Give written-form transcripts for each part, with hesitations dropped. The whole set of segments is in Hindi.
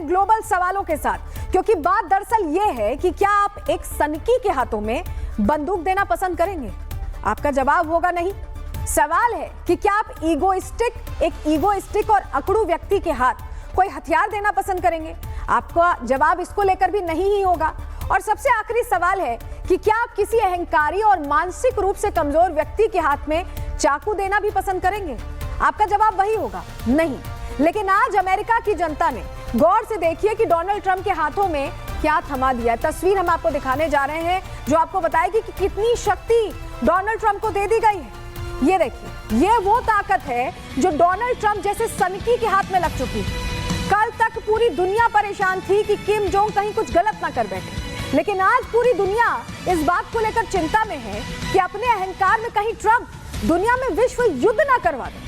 ग्लोबल सवालों के साथ, क्योंकि बात दरअसल ये है कि क्या आप एक सनकी के हाथों में बंदूक देना पसंद करेंगे? आपका जवाब होगा नहीं। सवाल है कि क्या आप एक ईगोइस्टिक और अकड़ू व्यक्ति के हाथ कोई हथियार देना पसंद करेंगे? आपका जवाब इसको लेकर भी नहीं ही होगा। और सबसे आखिरी सवाल है कि क्या आप किसी अहंकारी और मानसिक रूप से कमजोर व्यक्ति के हाथ में चाकू देना भी पसंद करेंगे? आपका जवाब वही होगा, नहीं। लेकिन आज अमेरिका की जनता ने गौर से देखिए कि डोनाल्ड ट्रंप के हाथों में क्या थमा दिया। तस्वीर हम आपको दिखाने जा रहे हैं जो आपको बताएगी कि कितनी शक्ति डोनाल्ड ट्रंप को दे दी गई है। ये देखिए, ये वो ताकत है जो डोनाल्ड ट्रंप जैसे सनकी के हाथ में लग चुकी है। कल तक पूरी दुनिया परेशान थी कि किम जोंग कहीं कुछ गलत ना कर बैठे, लेकिन आज पूरी दुनिया इस बात को लेकर चिंता में है कि अपने अहंकार में कहीं ट्रंप दुनिया में विश्व युद्ध ना करवा दे।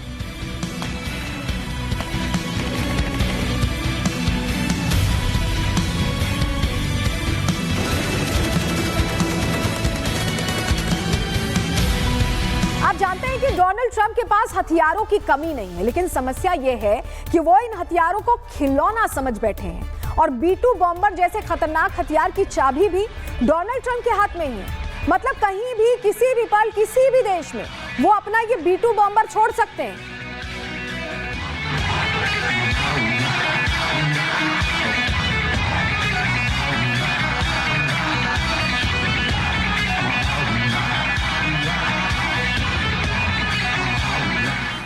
आप जानते हैं कि डोनाल्ड ट्रंप के पास हथियारों की कमी नहीं है, लेकिन समस्या यह है कि वो इन हथियारों को खिलौना समझ बैठे हैं। और B-2 बॉम्बर जैसे खतरनाक हथियार की चाबी भी डोनाल्ड ट्रंप के हाथ में ही है। मतलब कहीं भी किसी भी पल किसी भी देश में वो अपना ये B-2 बॉम्बर छोड़ सकते हैं।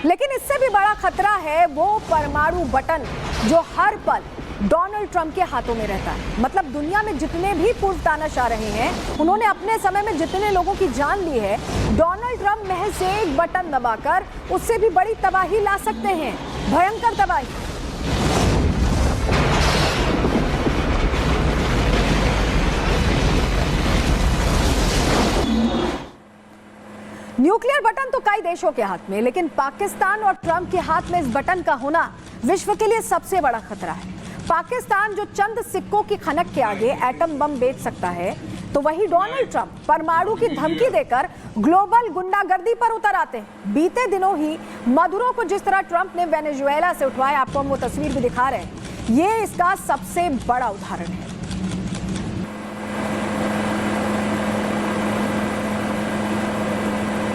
लेकिन इससे भी बड़ा खतरा है वो परमाणु बटन जो हर पल डोनाल्ड ट्रंप के हाथों में रहता है। मतलब दुनिया में जितने भी पूर्वतानाश आ रहे हैं, उन्होंने अपने समय में जितने लोगों की जान ली है, डोनाल्ड ट्रंप महज एक बटन दबाकर उससे भी बड़ी तबाही ला सकते हैं, भयंकर तबाही। न्यूक्लियर बटन तो कई देशों के हाथ में, लेकिन पाकिस्तान और ट्रंप के हाथ में इस बटन का होना विश्व के लिए सबसे बड़ा खतरा है। पाकिस्तान जो चंद सिक्कों की खनक के आगे एटम बम बेच सकता है, तो वही डोनाल्ड ट्रंप परमाणु की धमकी देकर ग्लोबल गुंडागर्दी पर उतर आते हैं। बीते दिनों ही मदुरो को जिस तरह ट्रंप ने वेनेजुएला से उठवाया, आपको हम वो तस्वीर भी दिखा रहे हैं, ये इसका सबसे बड़ा उदाहरण है।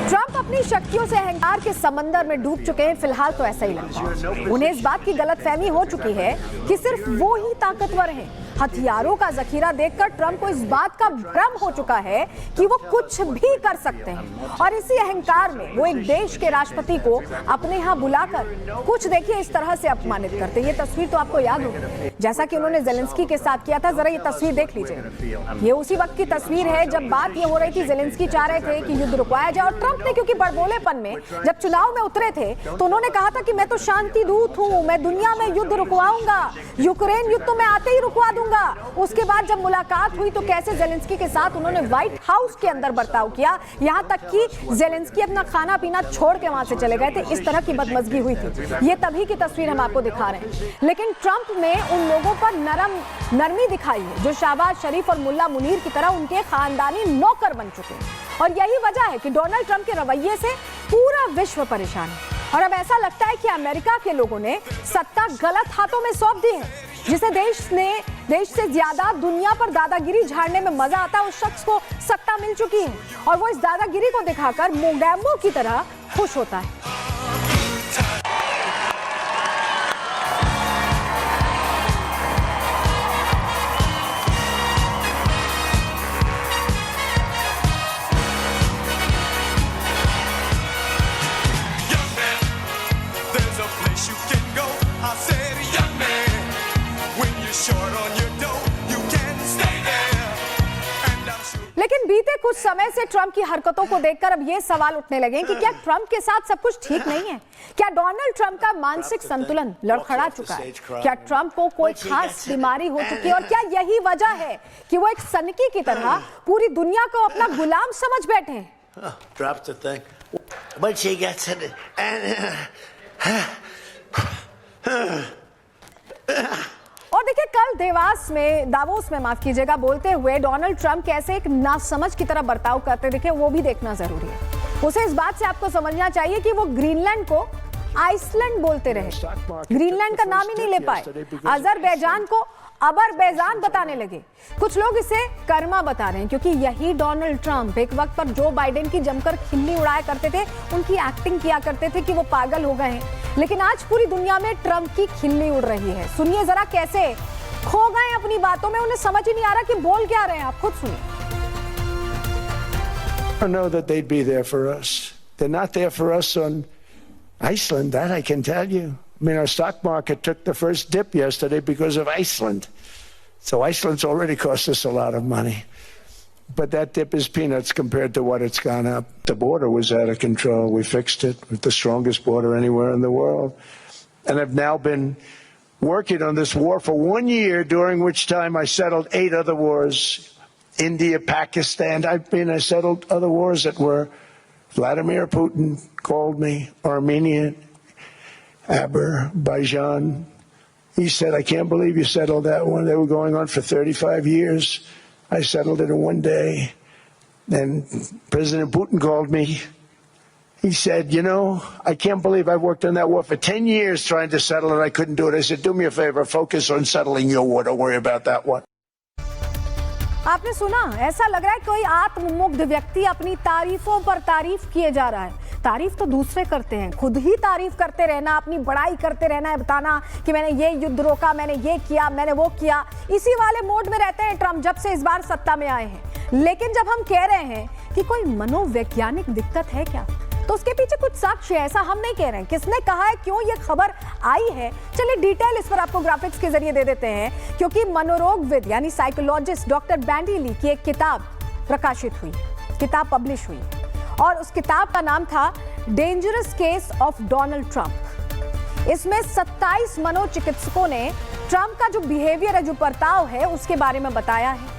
ट्रंप अपनी शक्तियों से अहंकार के समंदर में डूब चुके हैं। फिलहाल तो ऐसा ही लगता है। उन्हें इस बात की गलतफहमी हो चुकी है कि सिर्फ वो ही ताकतवर हैं। हथियारों का जखीरा देखकर ट्रंप को इस बात का भ्रम हो चुका है कि वो कुछ भी कर सकते हैं। और इसी अहंकार में वो एक देश के राष्ट्रपति को अपने यहाँ बुलाकर कुछ देखिए इस तरह से अपमानित करते। ये तस्वीर तो आपको याद होगी, जैसा कि उन्होंने जेलेंस्की के साथ किया था। जरा ये तस्वीर देख लीजिए। ये उसी वक्त की तस्वीर है जब बात ये हो रही थी, जेलेंस्की चाह रहे थे कि युद्ध रुकवाया जाए, और ट्रंप ने क्योंकि बड़बोलेपन में जब चुनाव में उतरे थे तो उन्होंने कहा था कि मैं तो शांति दूत हूं, मैं दुनिया में युद्ध रुकवाऊंगा, यूक्रेन युद्ध तो मैं आते ही रुकवा दूंगा। उसके बाद जब मुलाकात हुई तो कैसे जेलेंस्की के साथ उन्होंने व्हाइट हाउस के अंदर बर्ताव किया, यहां तक कि जेलेंस्की अपना खाना पीना छोड़ के वहां से चले गए थे। इस तरह की बदमजगी हुई थी। ये तभी की तस्वीर हम आपको दिखा रहे हैं। लेकिन ट्रंप ने उन लोगों पर नरमी दिखाई है जो शहबाज शरीफ और मुल्ला मुनीर की तरह उनके खानदानी नौकर बन चुके हैं। और यही वजह है कि डोनाल्ड ट्रंप के रवैये से पूरा विश्व परेशान है। और अब ऐसा लगता है कि अमेरिका के लोगों ने सत्ता गलत हाथों में सौंप दी है। जिसे देश से ज्यादा दुनिया पर दादागिरी झाड़ने में मजा आता है, उस शख्स को सत्ता मिल चुकी है और वो इस दादागिरी को दिखाकर मोगैम्बो की तरह खुश होता है। लेकिन बीते कुछ समय से ट्रंप की हरकतों को देखकर अब ये सवाल उठने लगे कि क्या ट्रंप के साथ सब कुछ ठीक नहीं है? क्या डोनाल्ड ट्रंप का मानसिक संतुलन लड़खड़ा चुका है? क्या ट्रंप को कोई खास बीमारी हो चुकी है? और क्या यही वजह है कि वो एक सनकी की तरह पूरी दुनिया को अपना गुलाम समझ बैठे हैं? और देखिए, कल दावोस में माफ कीजिएगा, बोलते हुए डोनाल्ड ट्रंप कैसे एक नासमझ की तरह बर्ताव करते दिखे, वो भी देखना जरूरी है। उसे इस बात से आपको समझना चाहिए कि वो ग्रीनलैंड को आइसलैंड बोलते रहे, ग्रीनलैंड का नाम ही नहीं ले पाए, अजरबैजान को अबरबैजान बताने लगे। कुछ लोग इसे कर्मा बता रहे हैं क्योंकि यही डोनाल्ड ट्रंप एक वक्त पर जो बाइडेन की जमकर खिल्ली उड़ाया करते थे, उनकी एक्टिंग किया करते थे कि वो पागल हो गए हैं। लेकिन आज पूरी दुनिया में ट्रंप की खिल्ली उड़ रही है। सुनिए जरा कैसे खो गए अपनी बातों में, उन्हें समझ ही नहीं आ रहा कि बोल क्या रहे हैं। आप खुद सुनिए। I know that they'd be there for us. They're not there for us on Iceland, that I can tell you. I mean, our stock market took the first dip yesterday because of Iceland. So Iceland's already cost us a lot of money. But that dip is peanuts compared to what it's gone up. The border was out of control. We fixed it with the strongest border anywhere in the world. And I've now been working on this war for 1 year, during which time I settled 8 other wars. India, Pakistan. I settled other wars that were. Vladimir Putin called me, Armenia, Azerbaijan. He said, I can't believe you settled that one. They were going on for 35 years. I settled it in 1 day. Then President Putin called me. He said, you know, I can't believe I worked on that war for 10 years trying to settle it. I couldn't do it. I said, do me a favor, focus on settling your war. Don't worry about that one. आपने सुना, ऐसा लग रहा है कोई आत्ममुग्ध व्यक्ति अपनी तारीफों पर तारीफ किए जा रहा है। तारीफ तो दूसरे करते हैं, खुद ही तारीफ करते रहना, अपनी बड़ाई करते रहना है, बताना कि मैंने ये युद्ध रोका, मैंने ये किया, मैंने वो किया। इसी वाले मोड में रहते हैं ट्रंप जब से इस बार सत्ता में आए हैं। लेकिन जब हम कह रहे हैं कि कोई मनोवैज्ञानिक दिक्कत है क्या, तो उसके पीछे कुछ साक्ष्य है। ऐसा हम नहीं कह रहे हैं, किसने कहा है, क्यों ये खबर आई है, चलिए डिटेल इस पर आपको ग्राफिक्स के जरिए दे देते हैं। क्योंकि मनोरोगविद यानी साइकोलॉजिस्ट डॉक्टर बैंडी ली की एक किताब प्रकाशित हुई, किताब पब्लिश हुई, और उस किताब का नाम था dangerous case of Donald Trump. इसमें 27 मनोचिकित्सकों ने ट्रंप का जो बिहेवियर है, जो बर्ताव है, उसके बारे में बताया है।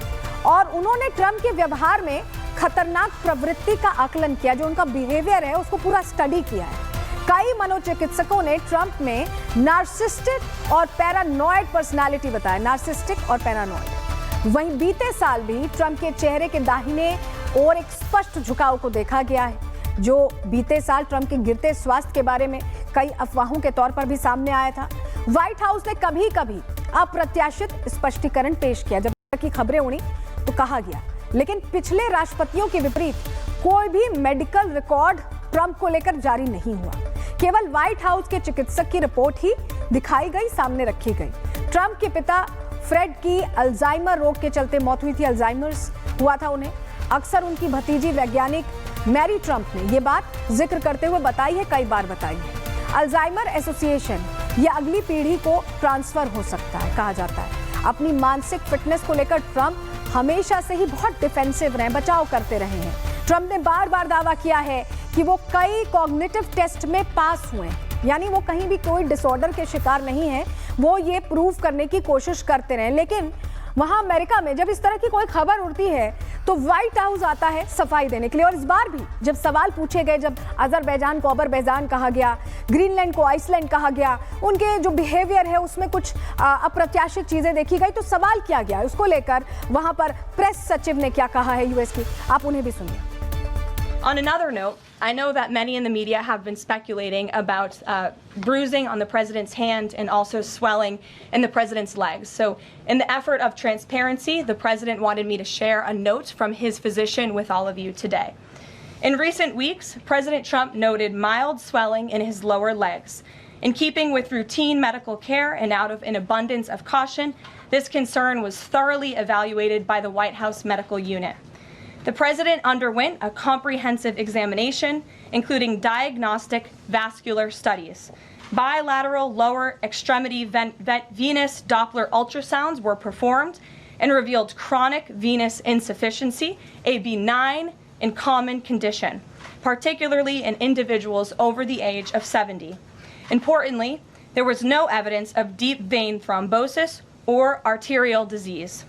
और उन्होंने ट्रंप के व्यवहार में खतरनाक प्रवृत्ति का आकलन किया, जो उनका बिहेवियर है उसको पूरा स्टडी किया है। कई मनोचिकित्सकों ने ट्रंप में नार्सिस्टिक और पैरानॉइड पर्सनालिटी बताया, नार्सिस्टिक और पैरानॉइड। वहीं बीते साल भी ट्रंप के चेहरे के दाहिने और एक स्पष्ट झुकाव को देखा गया है, जो बीते साल ट्रंप के गिरते स्वास्थ्य के बारे में कई अफवाहों के तौर पर भी सामने आया था। व्हाइट हाउस ने कभी कभी अप्रत्याशित स्पष्टीकरण पेश किया, जब की खबरें उड़ी तो कहा गया। लेकिन पिछले राष्ट्रपतियों के विपरीत कोई भी मेडिकल रिकॉर्ड ट्रंप को लेकर जारी नहीं हुआ। केवल व्हाइट हाउस के चिकित्सक की रिपोर्ट ही दिखाई गई, सामने रखी गई। ट्रंप के पिता फ्रेड की अल्जाइमर रोग के चलते मौत हुई थी, अल्जाइमर्स हुआ था उन्हें। अक्सर उनकी भतीजी वैज्ञानिक मैरी ट्रंप ने यह बात जिक्र करते हुए बताई है, कई बार बताई है। अल्जाइमर एसोसिएशन यह अगली पीढ़ी को ट्रांसफर हो सकता है, कहा जाता है। अपनी मानसिक फिटनेस को लेकर ट्रंप हमेशा से ही बहुत डिफेंसिव रहे, बचाव करते रहे हैं। ट्रंप ने बार बार दावा किया है कि वो कई कॉग्निटिव टेस्ट में पास हुए, यानी वो कहीं भी कोई डिसऑर्डर के शिकार नहीं है। वो ये प्रूव करने की कोशिश करते रहे। लेकिन वहां अमेरिका में जब इस तरह की कोई खबर उड़ती है तो व्हाइट हाउस आता है सफाई देने के लिए। और इस बार भी जब सवाल पूछे गए, जब अजरबैजान को अबरबैजान कहा गया, ग्रीनलैंड को आइसलैंड कहा गया, उनके जो बिहेवियर है उसमें कुछ अप्रत्याशित चीजें देखी गई, तो सवाल किया गया उसको लेकर वहां पर प्रेस सचिव ने क्या कहा है यूएस की, आप उन्हें भी सुनिए। On another note, I know that many in the media have been speculating about bruising on the president's hand and also swelling in the president's legs. So in the effort of transparency, the president wanted me to share a note from his physician with all of you today. In recent weeks, President Trump noted mild swelling in his lower legs. In keeping with routine medical care and out of an abundance of caution, this concern was thoroughly evaluated by the White House medical unit. The president underwent a comprehensive examination, including diagnostic vascular studies. Bilateral lower extremity venous Doppler ultrasounds were performed and revealed chronic venous insufficiency, a benign and common condition, particularly in individuals over the age of 70. Importantly, there was no evidence of deep vein thrombosis or arterial disease.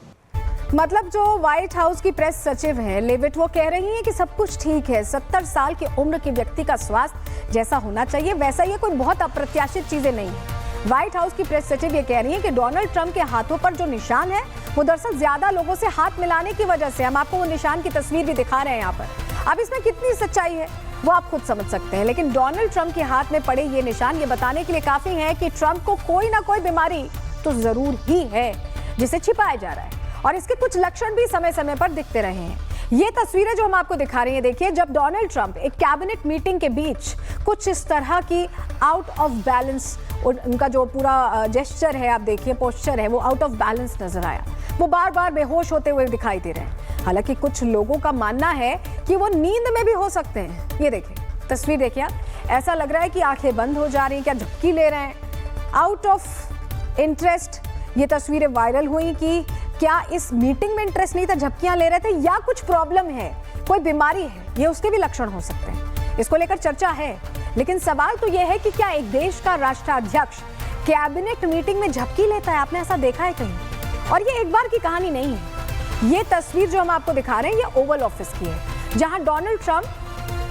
मतलब जो व्हाइट हाउस की प्रेस सचिव है लेविट, वो कह रही हैं कि सब कुछ ठीक है, 70 साल की उम्र के व्यक्ति का स्वास्थ्य जैसा होना चाहिए वैसा, ये कोई बहुत अप्रत्याशित चीजें नहीं है। व्हाइट हाउस की प्रेस सचिव ये कह रही है कि डोनाल्ड ट्रंप के हाथों पर जो निशान है वो दरअसल ज्यादा लोगों से हाथ मिलाने की वजह से। हम आपको वो निशान की तस्वीर भी दिखा रहे हैं यहाँ पर। अब इसमें कितनी सच्चाई है, वो आप खुद समझ सकते हैं। लेकिन डोनाल्ड ट्रंप के हाथ में पड़े ये निशान ये बताने के लिए काफी है कि ट्रंप को कोई ना कोई बीमारी तो जरूर ही है जिसे छिपाया जा रहा है, और इसके कुछ लक्षण भी समय समय पर दिखते रहे हैं। ये तस्वीरें जो हम आपको दिखा रहे हैं, देखिए, जब डोनाल्ड ट्रंप एक कैबिनेट मीटिंग के बीच कुछ इस तरह की आउट ऑफ बैलेंस, उनका जो पूरा जेस्चर है, आप देखिए पोस्चर है, वो आउट ऑफ बैलेंस नजर आया। वो बार बार बेहोश होते हुए दिखाई दे रहे हैं। हालांकि कुछ लोगों का मानना है कि वो नींद में भी हो सकते हैं। ये देखिए तस्वीर, देखिए ऐसा लग रहा है कि आंखें बंद हो जा रही हैं, क्या झपकी ले रहे हैं। आउट ऑफ इंटरेस्ट ये तस्वीरें वायरल हुई कि क्या इस मीटिंग में इंटरेस्ट नहीं था, झपकियां ले रहे थे, या कुछ प्रॉब्लम है, कोई बीमारी है, ये उसके भी लक्षण हो सकते हैं। इसको लेकर चर्चा है, लेकिन सवाल तो यह है कि क्या एक देश का राष्ट्राध्यक्ष कैबिनेट मीटिंग में झपकी लेता है? आपने ऐसा देखा है कहीं? और ये एक बार की कहानी नहीं है। ये तस्वीर जो हम आपको दिखा रहे हैं ये ओवल ऑफिस की है, जहां डोनाल्ड ट्रंप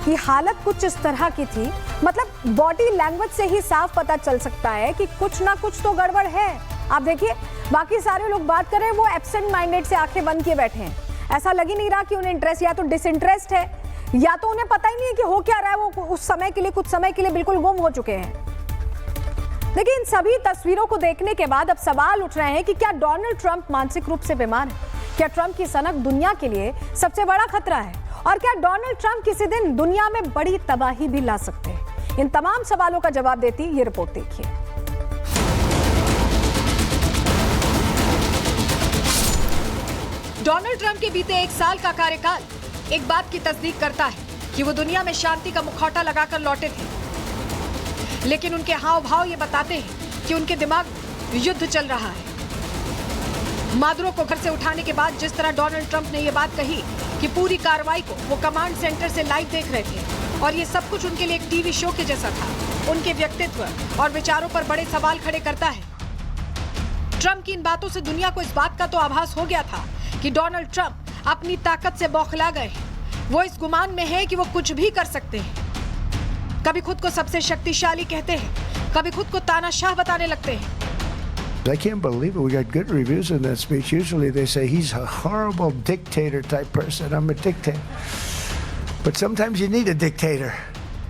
की हालत कुछ इस तरह की थी, मतलब बॉडी लैंग्वेज से ही साफ पता चल सकता है कि कुछ ना कुछ तो गड़बड़ है। आप देखिए, बाकी सारे लोग बात कर रहे हैं, वो एब्सेंट माइंडेड से आंखें बंद किए बैठे हैं। ऐसा लग ही नहीं रहा कि उन्हें इंटरेस्ट, या तो डिसइंटरेस्ट है, या तो उन्हें पता ही नहीं है कि हो क्या रहा है। वो उस समय के लिए, कुछ समय के लिए बिल्कुल गुम हो चुके हैं। देखिए, इन सभी तस्वीरों को देखने के बाद अब सवाल उठ रहे हैं कि क्या डोनाल्ड ट्रंप मानसिक रूप से बीमार है? क्या ट्रंप की सनक दुनिया के लिए सबसे बड़ा खतरा है? और क्या डोनाल्ड ट्रंप किसी दिन दुनिया में बड़ी तबाही भी ला सकते हैं? इन तमाम सवालों का जवाब देती ये रिपोर्ट देखिए। डोनाल्ड ट्रंप के बीते 1 साल का कार्यकाल एक बात की तस्दीक करता है कि वो दुनिया में शांति का मुखौटा लगाकर लौटे थे, लेकिन उनके हाव भाव ये बताते हैं कि उनके दिमाग में युद्ध चल रहा है। मादुरो को घर से उठाने के बाद जिस तरह डोनाल्ड ट्रंप ने ये बात कही कि पूरी कार्रवाई को वो कमांड सेंटर से लाइव देख रहे थे, और ये सब कुछ उनके लिए एक टीवी शो के जैसा था, उनके व्यक्तित्व और विचारों पर बड़े सवाल खड़े करता है। ट्रंप की इन बातों से दुनिया को इस बात का तो आभास हो गया था कि डोनाल्ड ट्रंप अपनी ताकत से बौखला गए हैं। वो इस गुमान में है कि वो कुछ भी कर सकते हैं। कभी खुद को सबसे शक्तिशाली कहते हैं, कभी खुद को तानाशाह बताने लगते हैं। I can't believe it. We got good reviews in that speech. Usually they say he's a horrible dictator type person. I'm a dictator. But sometimes you need a dictator.